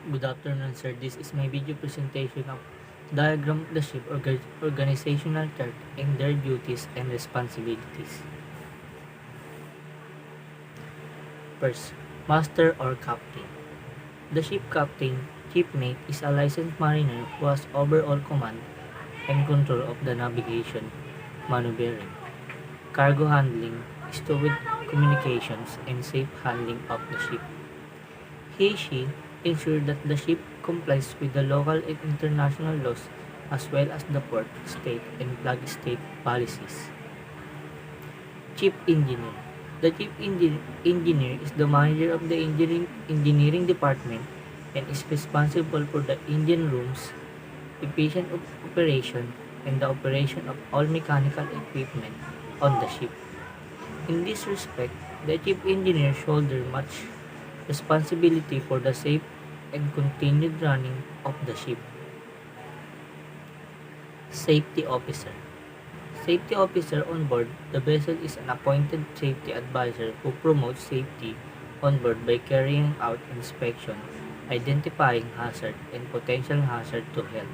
Good afternoon, sir. This is my video presentation of diagram of the ship organizational chart and their duties and responsibilities. First, master or captain. The ship captain, chief mate, is a licensed mariner who has overall command and control of the navigation, maneuvering, cargo handling, stowage communications, and safe handling of the ship. He/she ensure that the ship complies with the local and international laws as well as the port, state, and flag state policies. Chief Engineer. The Chief Engineer is the manager of the engineering department and is responsible for the engine rooms, efficient operation, and the operation of all mechanical equipment on the ship. In this respect, the Chief Engineer shoulder much responsibility for the safe and continued running of the ship. Safety Officer. Safety officer on board the vessel is an appointed safety advisor who promotes safety on board by carrying out inspection, identifying hazard and potential hazard to health,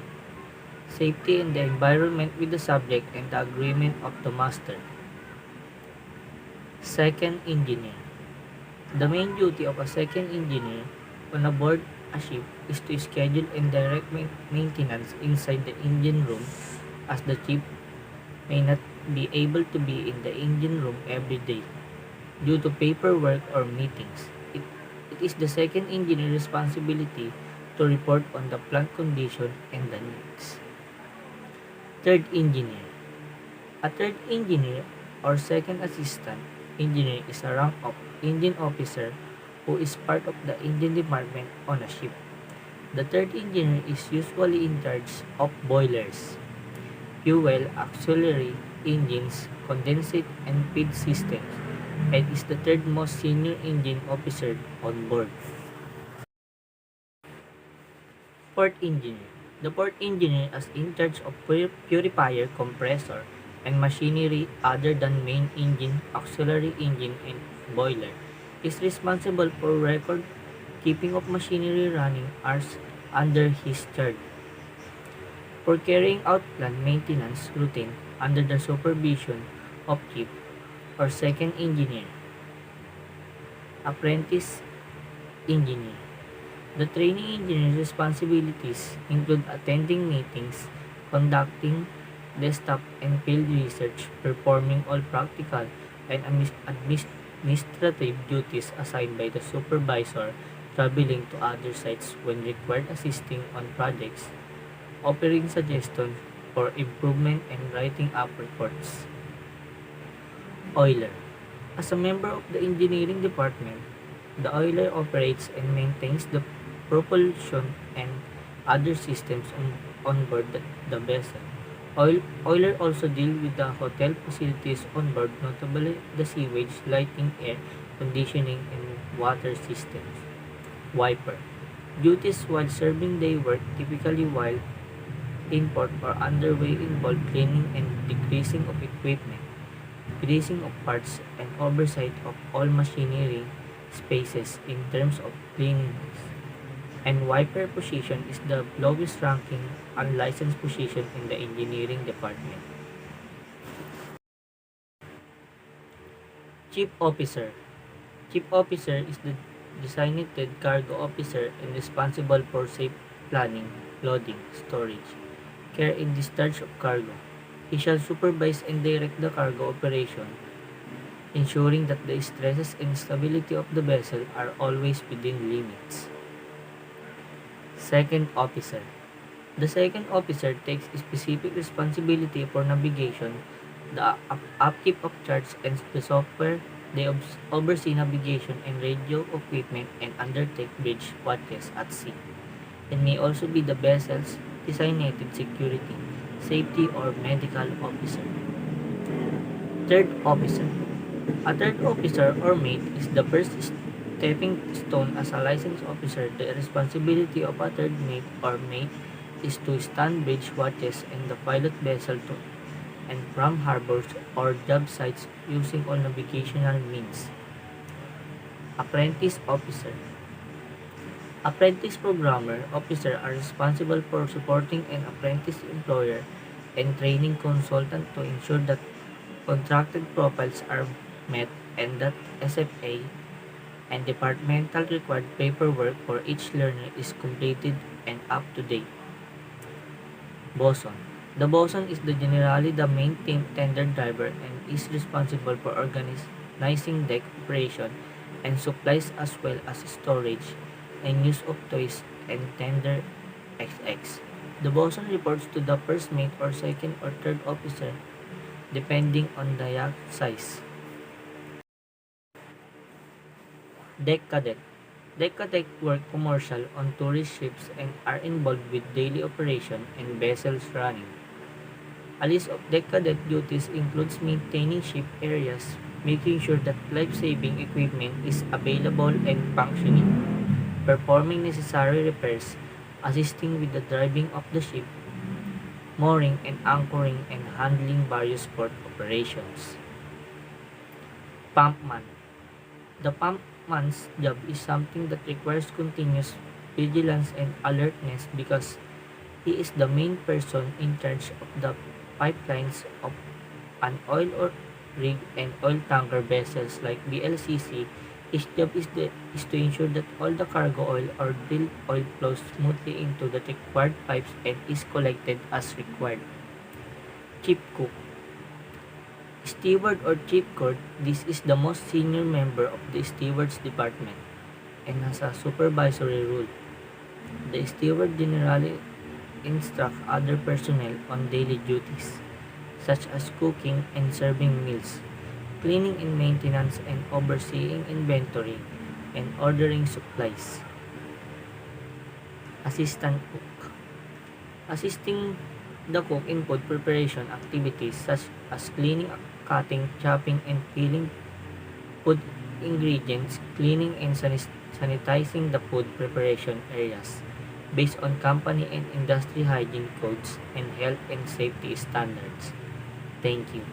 safety and the environment with the subject and the agreement of the master. Second engineer. The main duty of a second engineer on board a ship is to schedule and direct maintenance inside the engine room, as the chief may not be able to be in the engine room every day due to paperwork or meetings. It is the second engineer's responsibility to report on the plant condition and the needs. Third engineer. A third engineer or second assistant engineer is a rank of engine officer who is part of the engine department on a ship. The third engineer is usually in charge of boilers, fuel, auxiliary engines, condensate, and feed systems, and is the third most senior engine officer on board. Fourth engineer. The fourth engineer is in charge of purifier, compressor, and machinery other than main engine, auxiliary engine, and boiler. Is responsible for record keeping of machinery running hours under his charge. For carrying out plant maintenance routine under the supervision of chief or second engineer. Apprentice engineer. The training engineer's responsibilities include attending meetings, conducting desktop and field research, performing all practical and administrative duties assigned by the supervisor, traveling to other sites when required, assisting on projects, offering suggestions for improvement, and writing up reports. Oiler. As a member of the engineering department, the oiler operates and maintains the propulsion and other systems on board the vessel. Oiler also deal with the hotel facilities on board, notably the sewage, lighting, air conditioning, and water systems. Wiper. Duties while serving day work, typically while in port or underway, involve cleaning and degreasing of equipment, greasing of parts, and oversight of all machinery spaces in terms of cleanliness. And wiper position is the lowest ranking unlicensed position in the engineering department. Chief Officer. Chief Officer is the designated cargo officer and responsible for safe planning, loading, storage, care and discharge of cargo. He shall supervise and direct the cargo operation, ensuring that the stresses and stability of the vessel are always within limits. Second Officer. The second officer takes specific responsibility for navigation, the upkeep of charts and the software. They oversee navigation and radio equipment and undertake bridge watches at sea, and may also be the vessel's designated security, safety, or medical officer. Third Officer. A third officer or mate is the first stepping stone as a licensed officer. The responsibility of a third mate or mate is to stand bridge watches and the pilot vessel to and from harbors or job sites using all navigational means. Apprentice Officer. Apprentice programmer officers are responsible for supporting an apprentice employer and training consultant to ensure that contracted profiles are met and that SFA and departmental required paperwork for each learner is completed and up to date. Boson. The boson is generally the main team tender driver and is responsible for organizing deck operation and supplies as well as storage and use of toys and tender XX. The boson reports to the first mate or second or third officer depending on the yacht size. Deck cadet. Deck cadet work commercial on tourist ships and are involved with daily operation and vessels running. A list of deck cadet duties includes maintaining ship areas, making sure that life-saving equipment is available and functioning, performing necessary repairs, assisting with the driving of the ship, mooring and anchoring and handling various port operations. Pumpman. The pumpman's job is something that requires continuous vigilance and alertness because he is the main person in charge of the pipelines of an oil or rig and oil tanker vessels like VLCC. His job is to ensure that all the cargo oil or drilled oil flows smoothly into the required pipes and is collected as required. Chief Cook. Steward or Chief Cook, this is the most senior member of the stewards department and has a supervisory role. The steward generally instruct other personnel on daily duties, such as cooking and serving meals, cleaning and maintenance and overseeing inventory, and ordering supplies. Assistant cook. Assisting the cook in food preparation activities such as cleaning, cutting, chopping, and peeling food ingredients, cleaning and sanitizing the food preparation areas based on company and industry hygiene codes and health and safety standards. Thank you.